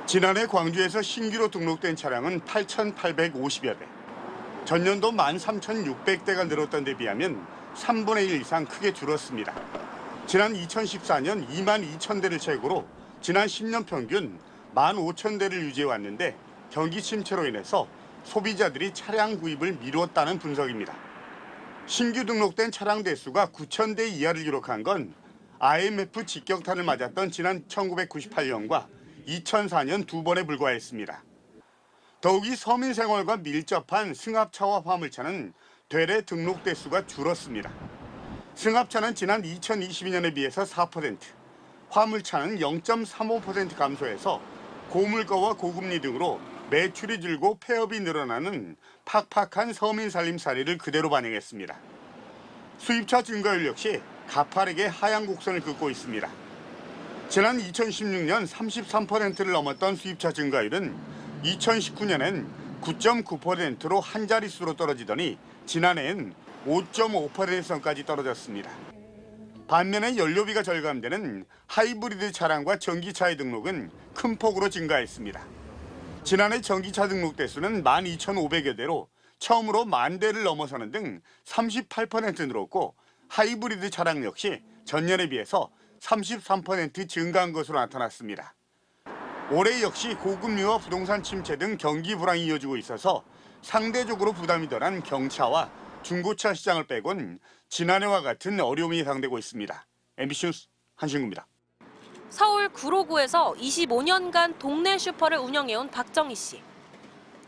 지난해 광주에서 신규로 등록된 차량은 8,850여 대. 전년도 13,600대가 늘었던 데 비하면 3분의 1 이상 크게 줄었습니다. 지난 2014년 22,000대를 최고로 지난 10년 평균 15,000대를 유지해 왔는데 경기 침체로 인해서 소비자들이 차량 구입을 미뤘다는 분석입니다. 신규 등록된 차량 대수가 9,000대 이하를 기록한 건 IMF 직격탄을 맞았던 지난 1998년과 2004년 두 번에 불과했습니다. 더욱이 서민 생활과 밀접한 승합차와 화물차는 되레 등록 대수가 줄었습니다. 승합차는 지난 2022년에 비해서 4%, 화물차는 0.35% 감소해서 고물가와 고금리 등으로 매출이 줄고 폐업이 늘어나는 팍팍한 서민 살림 사례를 그대로 반영했습니다. 수입차 증가율 역시 가파르게 하향 곡선을 긋고 있습니다. 지난 2016년 33%를 넘었던 수입차 증가율은 2019년엔 9.9%로 한 자릿수로 떨어지더니 지난해엔 5.5%선까지 떨어졌습니다. 반면에 연료비가 절감되는 하이브리드 차량과 전기차의 등록은 큰 폭으로 증가했습니다. 지난해 전기차 등록 대수는 12,500여 대로 처음으로 10,000대를 넘어서는 등 38% 늘었고 하이브리드 차량 역시 전년에 비해서 33% 증가한 것으로 나타났습니다. 올해 역시 고금리와 부동산 침체 등 경기 불황이 이어지고 있어서 상대적으로 부담이 덜한 경차와 중고차 시장을 빼곤 지난해와 같은 어려움이 예상되고 있습니다. MBC 뉴스 한신구입니다. 서울 구로구에서 25년간 동네 슈퍼를 운영해온 박정희 씨.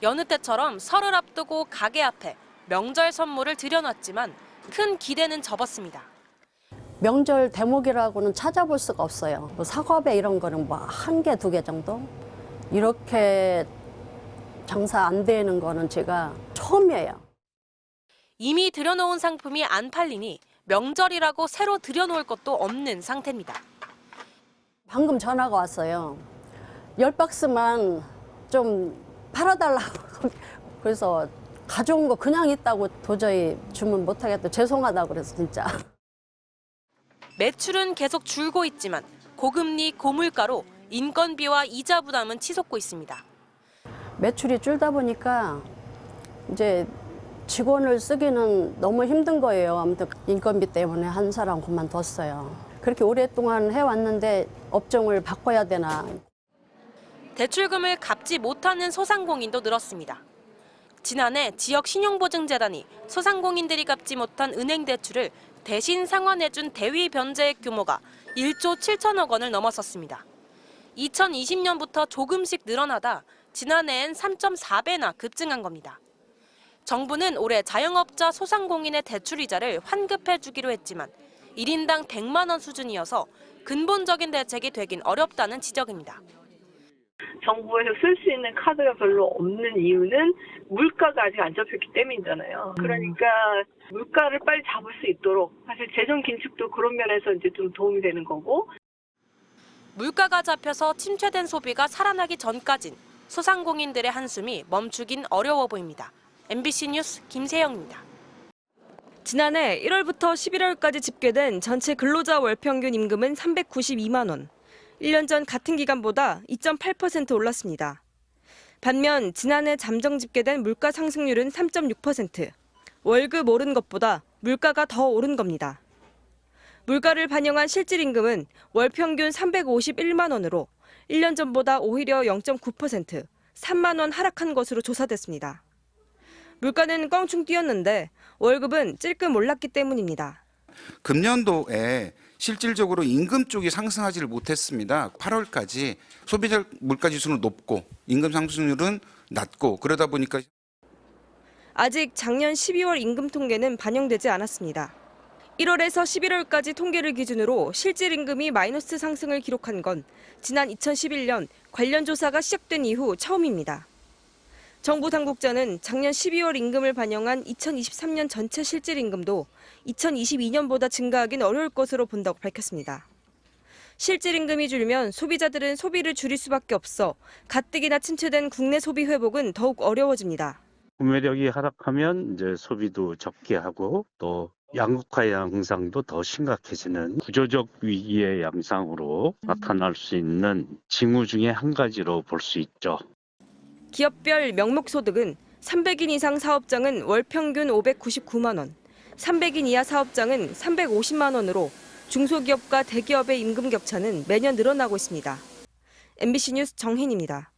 여느 때처럼 설을 앞두고 가게 앞에 명절 선물을 들여놨지만 큰 기대는 접었습니다. 명절 대목이라고는 찾아볼 수가 없어요. 뭐 사과배 이런 거는 뭐 한 개, 두 개 정도? 이렇게 장사 안 되는 거는 제가 처음이에요. 이미 들여놓은 상품이 안 팔리니 명절이라고 새로 들여놓을 것도 없는 상태입니다. 방금 전화가 왔어요. 10박스만 좀 팔아달라고. 그래서 가져온 거 그냥 있다고 도저히 주문 못하겠다. 죄송하다고 그래서 진짜. 매출은 계속 줄고 있지만 고금리, 고물가로 인건비와 이자 부담은 치솟고 있습니다. 매출이 줄다 보니까 이제 직원을 쓰기는 너무 힘든 거예요. 아무튼 인건비 때문에 한 사람 그만뒀어요. 그렇게 오랫동안 해왔는데 업종을 바꿔야 되나. 대출금을 갚지 못하는 소상공인도 늘었습니다. 지난해 지역신용보증재단이 소상공인들이 갚지 못한 은행 대출을 대신 상환해준 대위 변제액 규모가 1조 7천억 원을 넘어섰습니다. 2020년부터 조금씩 늘어나다 지난해엔 3.4배나 급증한 겁니다. 정부는 올해 자영업자 소상공인의 대출이자를 환급해주기로 했지만 1인당 100만 원 수준이어서 근본적인 대책이 되긴 어렵다는 지적입니다. 정부에서 쓸 수 있는 카드가 별로 없는 이유는 물가가 아직 안 잡혔기 때문이잖아요. 그러니까 물가를 빨리 잡을 수 있도록 사실 재정 긴축도 그런 면에서 이제 좀 도움이 되는 거고. 물가가 잡혀서 침체된 소비가 살아나기 전까진 소상공인들의 한숨이 멈추긴 어려워 보입니다. MBC 뉴스 김세영입니다. 지난해 1월부터 11월까지 집계된 전체 근로자 월평균 임금은 392만 원. 1년 전 같은 기간보다 2.8% 올랐습니다. 반면 지난해 잠정 집계된 물가 상승률은 3.6%. 월급 오른 것보다 물가가 더 오른 겁니다. 물가를 반영한 실질 임금은 월 평균 351만 원으로 1년 전보다 오히려 0.9%, 3만 원 하락한 것으로 조사됐습니다. 물가는 껑충 뛰었는데 월급은 찔끔 올랐기 때문입니다. 금년도에 실질적으로 임금 쪽이 상승하지를 못했습니다. 8월까지 소비자 물가 지수는 높고 임금 상승률은 낮고 그러다 보니까 아직 작년 12월 임금 통계는 반영되지 않았습니다. 1월에서 11월까지 통계를 기준으로 실질 임금이 마이너스 상승을 기록한 건 지난 2011년 관련 조사가 시작된 이후 처음입니다. 정부 당국자는 작년 12월 임금을 반영한 2023년 전체 실질 임금도 2022년보다 증가하긴 어려울 것으로 본다고 밝혔습니다. 실질 임금이 줄면 소비자들은 소비를 줄일 수밖에 없어 가뜩이나 침체된 국내 소비 회복은 더욱 어려워집니다. 구매력이 하락하면 이제 소비도 적게 하고 또 양극화 양상도 더 심각해지는 구조적 위기의 양상으로 나타날 수 있는 징후 중에 한 가지로 볼 수 있죠. 기업별 명목소득은 300인 이상 사업장은 월 평균 599만 원, 300인 이하 사업장은 350만 원으로 중소기업과 대기업의 임금 격차는 매년 늘어나고 있습니다. MBC 뉴스 정혜인입니다.